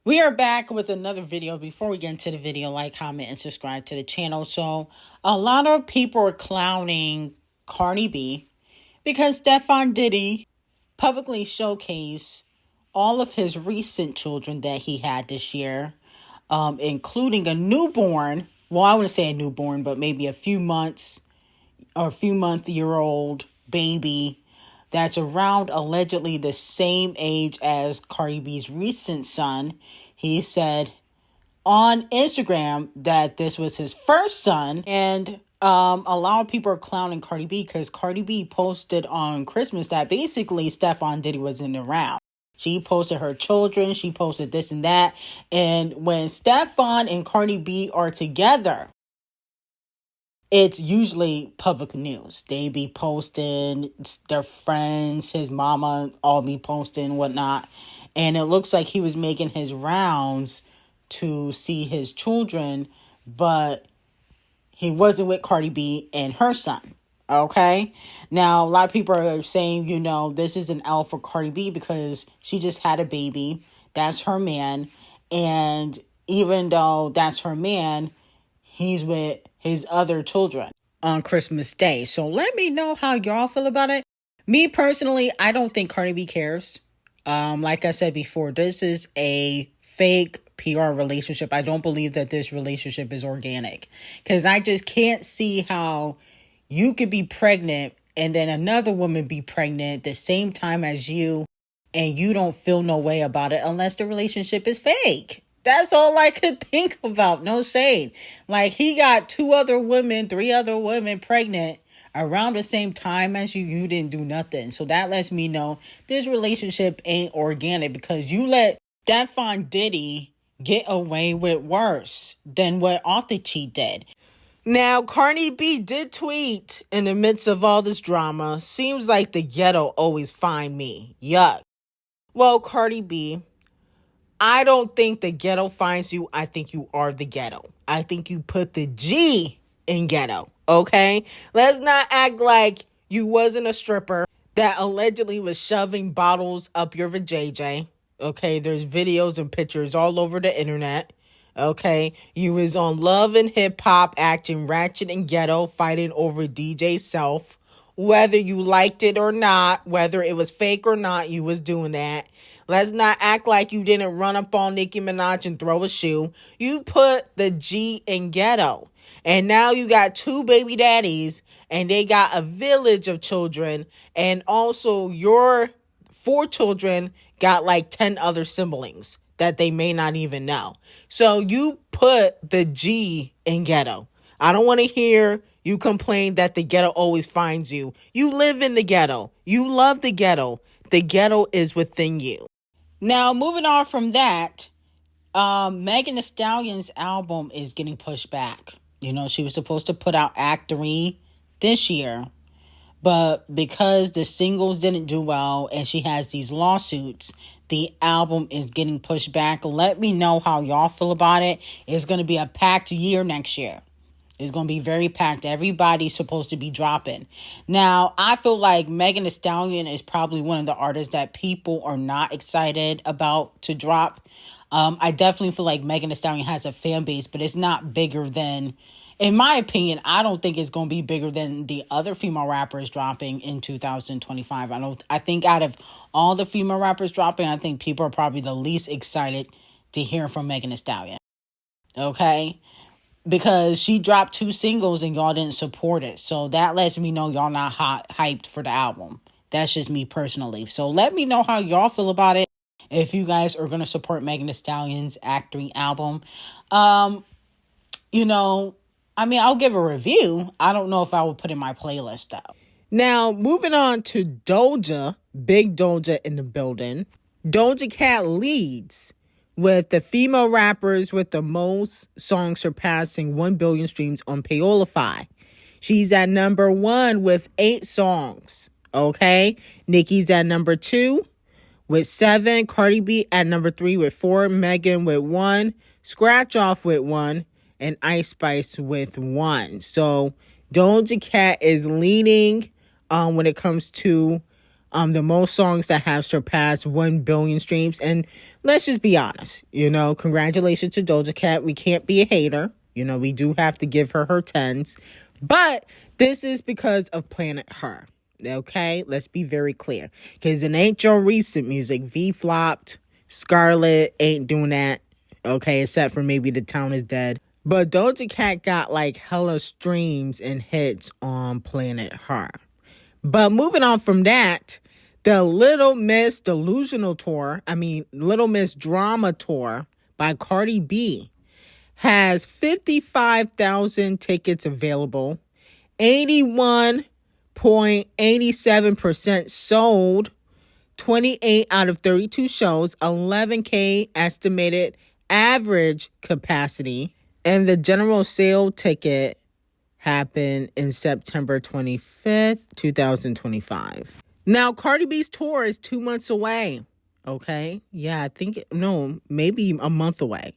We are back with another video. Before we get into the video, like, comment, and subscribe to the channel. So, a lot of people are clowning Cardi B because Stefon Diddy publicly showcased all of his recent children that he had this year, including a newborn. Well, I wouldn't say a newborn, but maybe a few months or year old baby that's around allegedly the same age as Cardi B's recent son. He said on Instagram that this was his first son, and a lot of people are clowning Cardi B because Cardi B posted on Christmas that basically Stefon Diddy wasn't around. She posted her children, she posted this and that, and when Stefon and Cardi B are together, it's usually public news. They be posting, their friends, his mama, all be posting, whatnot. And it looks like he was making his rounds to see his children, but he wasn't with Cardi B and her son. Okay? Now, a lot of people are saying, this is an L for Cardi B because she just had a baby. That's her man. And even though that's her man, he's with his other children on Christmas Day. So let me know how y'all feel about it. Me personally, I don't think Cardi B cares. Like I said before, this is a fake PR relationship. I don't believe that this relationship is organic because I just can't see how you could be pregnant and then another woman be pregnant the same time as you and you don't feel no way about it unless the relationship is fake. That's all I could think about. No shade. Like, he got 3 other women pregnant around the same time as you. You didn't do nothing. So that lets me know this relationship ain't organic because you let Stefon Diddy get away with worse than what Off the Cheat did. Now, Cardi B did tweet in the midst of all this drama, seems like the ghetto always find me. Yuck. Well, Cardi B, I don't think the ghetto finds you. I think you are the ghetto. I think you put the G in ghetto, okay? Let's not act like you wasn't a stripper that allegedly was shoving bottles up your vajayjay, okay? There's videos and pictures all over the internet, okay? You was on Love and Hip Hop acting ratchet and ghetto, fighting over DJ Self. Whether you liked it or not, whether it was fake or not, you was doing that. Let's not act like you didn't run up on Nicki Minaj and throw a shoe. You put the G in ghetto. And now you got 2 baby daddies and they got a village of children. And also your 4 children got like 10 other siblings that they may not even know. So you put the G in ghetto. I don't want to hear you complain that the ghetto always finds you. You live in the ghetto. You love the ghetto. The ghetto is within you. Now, moving on from that, Megan Thee Stallion's album is getting pushed back. She was supposed to put out Act 3 this year, but because the singles didn't do well and she has these lawsuits, the album is getting pushed back. Let me know how y'all feel about it. It's going to be a packed year next year. It's going to be very packed. Everybody's supposed to be dropping. Now, I feel like Megan Thee Stallion is probably one of the artists that people are not excited about to drop. I definitely feel like Megan Thee Stallion has a fan base, but it's not bigger than, in my opinion, I don't think it's going to be bigger than the other female rappers dropping in 2025. I think out of all the female rappers dropping, I think people are probably the least excited to hear from Megan Thee Stallion. Okay? Because she dropped 2 singles and y'all didn't support it. So that lets me know y'all not hyped for the album. That's just me personally. So let me know how y'all feel about it. If you guys are going to support Megan Thee Stallion's Act 3 album. I'll give a review. I don't know if I will put in my playlist though. Now, moving on to Doja. Big Doja in the building. Doja Cat leads with the female rappers with the most songs surpassing 1 billion streams on Paolify. She's at number 1 with 8 songs. Okay? Nicki's at number 2 with 7. Cardi B at number 3 with 4. Megan with 1. Scratch Off with 1. And Ice Spice with 1. So Doja Cat is leading when it comes to The most songs that have surpassed 1 billion streams. And let's just be honest, congratulations to Doja Cat. We can't be a hater. We do have to give her her tens. But this is because of Planet Her. Okay? Let's be very clear. Because it ain't your recent music. V flopped. Scarlet ain't doing that. Okay? Except for maybe The Town Is Dead. But Doja Cat got like hella streams and hits on Planet Her. But moving on from that, the Little Miss Delusional Tour, Little Miss Drama Tour by Cardi B has 55,000 tickets available, 81.87% sold, 28 out of 32 shows, 11K estimated average capacity, and the general sale ticket happened in September 25th, 2025. Now, Cardi B's tour is 2 months away. Okay? Yeah, maybe a month away.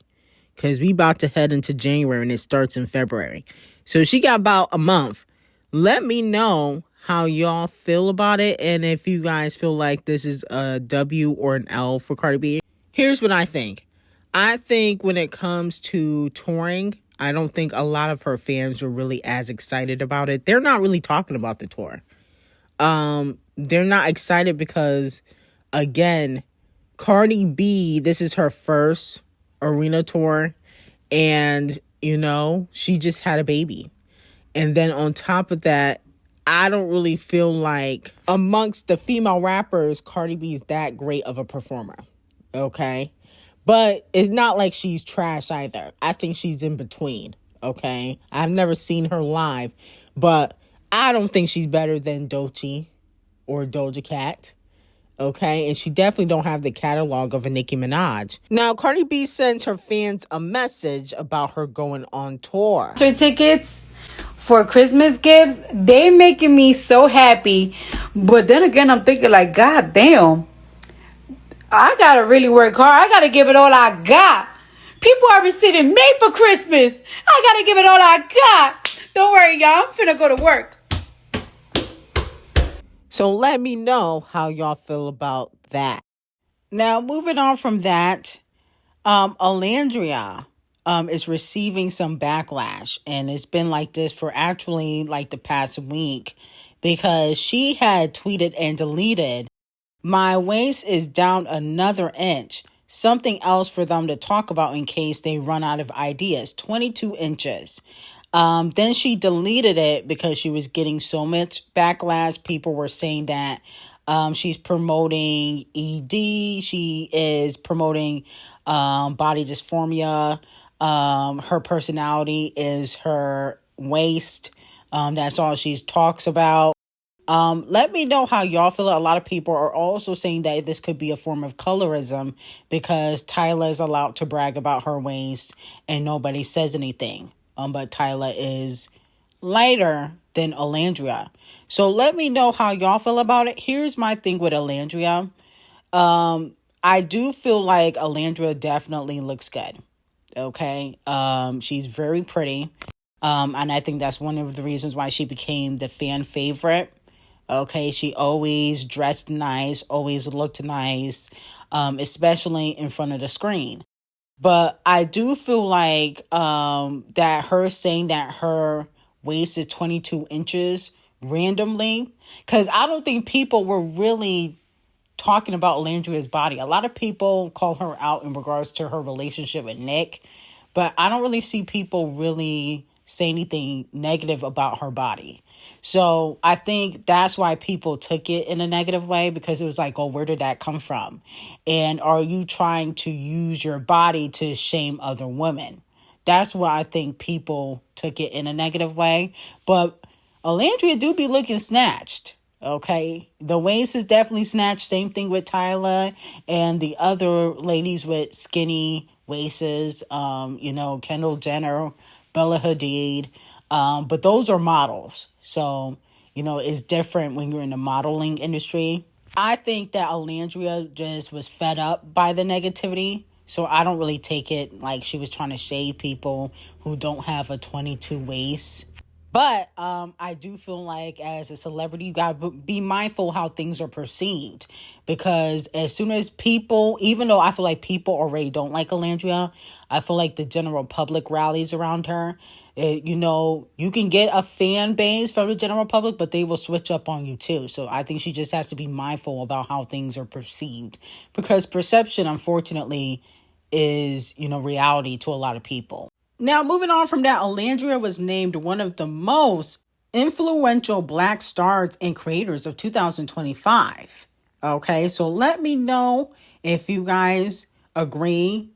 Because we about to head into January and it starts in February. So she got about a month. Let me know how y'all feel about it. And if you guys feel like this is a W or an L for Cardi B. Here's what I think. I think when it comes to touring, I don't think a lot of her fans are really as excited about it. They're not really talking about the tour. They're not excited because, again, Cardi B, this is her first arena tour. And, she just had a baby. And then on top of that, I don't really feel like amongst the female rappers, Cardi B is that great of a performer. Okay? But it's not like she's trash either. I think she's in between, okay? I've never seen her live, but I don't think she's better than Doechii or Doja Cat, okay? And she definitely don't have the catalog of a Nicki Minaj. Now, Cardi B sends her fans a message about her going on tour. Tickets for Christmas gifts, they making me so happy. But then again, I'm thinking like, God damn. I gotta really work hard. I gotta give it all I got. People are receiving me for Christmas. I gotta give it all I got. Don't worry, y'all. I'm finna go to work. So let me know how y'all feel about that. Now, moving on from that, Olandrïa is receiving some backlash. And it's been like this for actually like the past week. Because she had tweeted and deleted, "My waist is down another inch. Something else for them to talk about in case they run out of ideas. 22 inches. Then she deleted it because she was getting so much backlash. People were saying that she's promoting ED. She is promoting body dysphoria. Her personality is her waist. That's all she talks about. Let me know how y'all feel. A lot of people are also saying that this could be a form of colorism because Tyla is allowed to brag about her waist and nobody says anything. But Tyla is lighter than Olandrïa. So let me know how y'all feel about it. Here's my thing with Olandrïa. I do feel like Olandrïa definitely looks good. Okay. She's very pretty. And I think that's one of the reasons why she became the fan favorite. Okay, she always dressed nice, always looked nice, especially in front of the screen. But I do feel like that her saying that her waist is 22 inches randomly, because I don't think people were really talking about Olandrïa's body. A lot of people call her out in regards to her relationship with Nick, but I don't really see people really say anything negative about her body. So I think that's why people took it in a negative way, because it was like, oh, where did that come from? And are you trying to use your body to shame other women? That's why I think people took it in a negative way. But Olandrïa do be looking snatched. Okay, the waist is definitely snatched. Same thing with Tyla and the other ladies with skinny waists. Kendall Jenner, Bella Hadid. But those are models. So, it's different when you're in the modeling industry. I think that Olandrïa just was fed up by the negativity. So I don't really take it like she was trying to shade people who don't have a 22 waist. But I do feel like as a celebrity, you got to be mindful how things are perceived. Because as soon as people, even though I feel like people already don't like Olandrïa, I feel like the general public rallies around her. You can get a fan base from the general public, but they will switch up on you too. So I think she just has to be mindful about how things are perceived. Because perception, unfortunately, is, reality to a lot of people. Now, moving on from that, Olandrïa was named one of the most influential Black stars and creators of 2025. Okay, so let me know if you guys agree.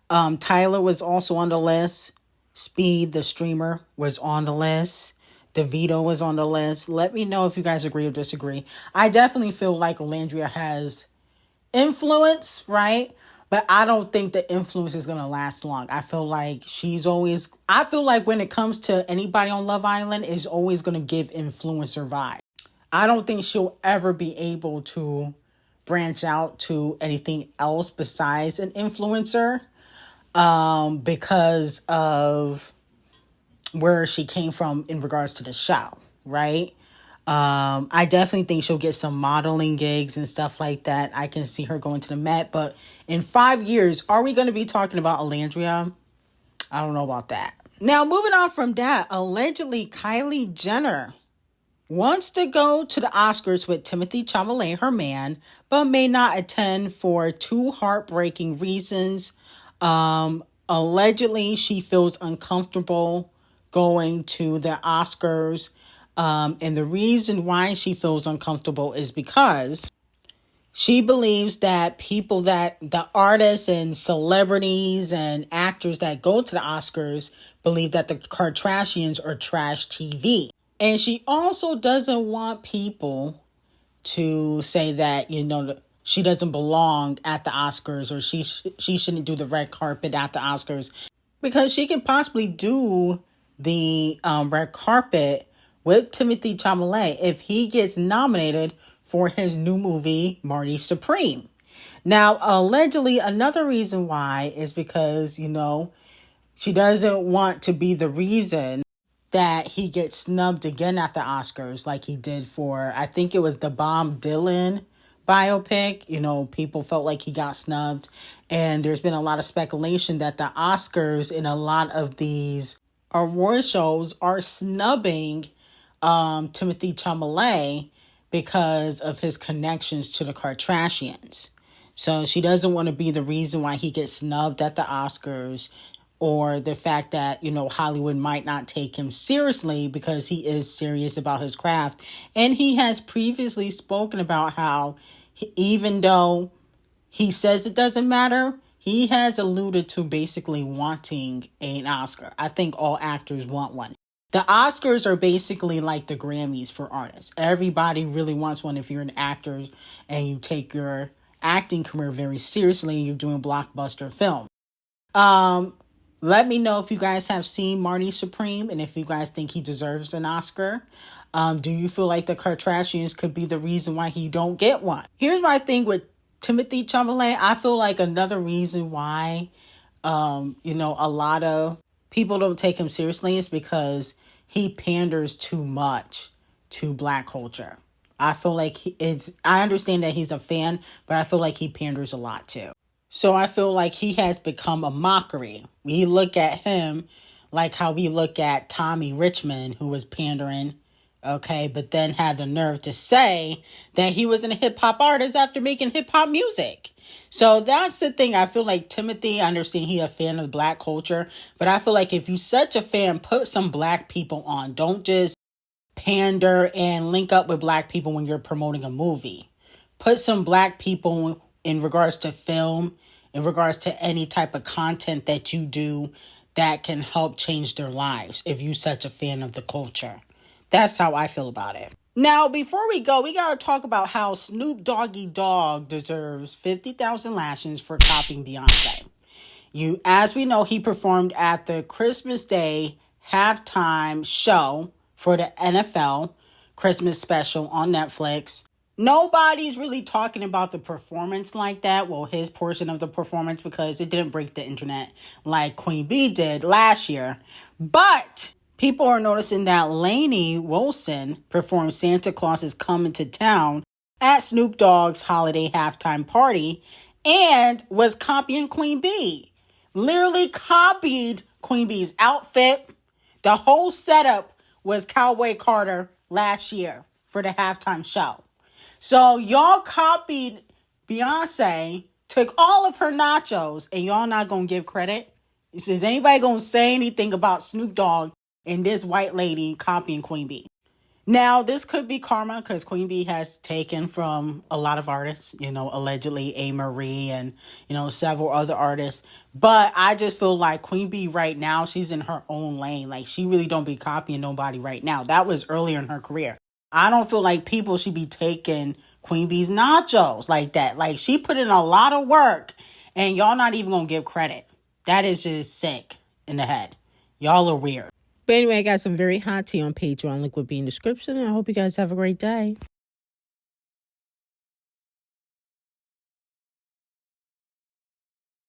Tyler was also on the list. Speed, the streamer, was on the list. DeVito was on the list. Let me know if you guys agree or disagree. I definitely feel like Olandrïa has influence, right? But I don't think the influence is going to last long. I feel like when it comes to anybody on Love Island, is always going to give influencer vibe. I don't think she'll ever be able to branch out to anything else besides an influencer, because of where she came from in regards to the show, right? I definitely think she'll get some modeling gigs and stuff like that. I can see her going to the Met, but in 5 years, are we going to be talking about Olandrïa? I don't know about that. Now, moving on from that, allegedly Kylie Jenner wants to go to the Oscars with Timothée Chalamet, her man, but may not attend for 2 heartbreaking reasons. Allegedly, she feels uncomfortable going to the Oscars. And the reason why she feels uncomfortable is because she believes that the artists and celebrities and actors that go to the Oscars believe that the Kardashians are trash TV. And she also doesn't want people to say that, she doesn't belong at the Oscars, or she shouldn't do the red carpet at the Oscars, because she could possibly do the red carpet with Timothée Chalamet if he gets nominated for his new movie, Marty Supreme. Now, allegedly, another reason why is because, she doesn't want to be the reason that he gets snubbed again at the Oscars, like he did for, I think it was the Bob Dylan biopic. People felt like he got snubbed. And there's been a lot of speculation that the Oscars and a lot of these award shows are snubbing Timothée Chalamet because of his connections to the Kardashians. So she doesn't want to be the reason why he gets snubbed at the Oscars, or the fact that, Hollywood might not take him seriously because he is serious about his craft. And he has previously spoken about how even though he says it doesn't matter, he has alluded to basically wanting an Oscar. I think all actors want one. The Oscars are basically like the Grammys for artists. Everybody really wants one if you're an actor and you take your acting career very seriously and you're doing blockbuster film. Let me know if you guys have seen Marty Supreme and if you guys think he deserves an Oscar. Do you feel like the Kardashians could be the reason why he don't get one? Here's my thing with Timothée Chalamet. I feel like another reason why, a lot of people don't take him seriously is because he panders too much to Black culture. I feel like I understand that he's a fan, but I feel like he panders a lot too. So I feel like he has become a mockery. We look at him like how we look at Tommy Richmond, who was pandering, okay, but then had the nerve to say that he was a hip-hop artist after making hip-hop music. So that's the thing. I feel like Timothée, I understand he's a fan of Black culture, but I feel like if you're such a fan, put some Black people on. Don't just pander and link up with Black people when you're promoting a movie. Put some Black people in regards to film, in regards to any type of content that you do that can help change their lives if you're such a fan of the culture. That's how I feel about it. Now, before we go, we got to talk about how Snoop Dogg deserves 50,000 lashes for copying Beyonce. As we know, he performed at the Christmas Day halftime show for the NFL Christmas special on Netflix. Nobody's really talking about the performance like that. Well, his portion of the performance, because it didn't break the internet like Queen Bee did last year. But People are noticing that Lainey Wilson performed Santa Claus is Coming to Town at Snoop Dogg's holiday halftime party and was copying Queen B. Literally copied Queen B's outfit. The whole setup was Cowboy Carter last year for the halftime show. So y'all copied Beyonce, took all of her nachos, and y'all not going to give credit? Is anybody going to say anything about Snoop Dogg and this white lady copying Queen B? Now, this could be karma because Queen B has taken from a lot of artists, allegedly A. Marie and, several other artists. But I just feel like Queen B right now, she's in her own lane. Like, she really don't be copying nobody right now. That was earlier in her career. I don't feel like people should be taking Queen B's nachos like that. Like, she put in a lot of work and y'all not even going to give credit. That is just sick in the head. Y'all are weird. But anyway, I got some very hot tea on Patreon. Link will be in the description. And I hope you guys have a great day.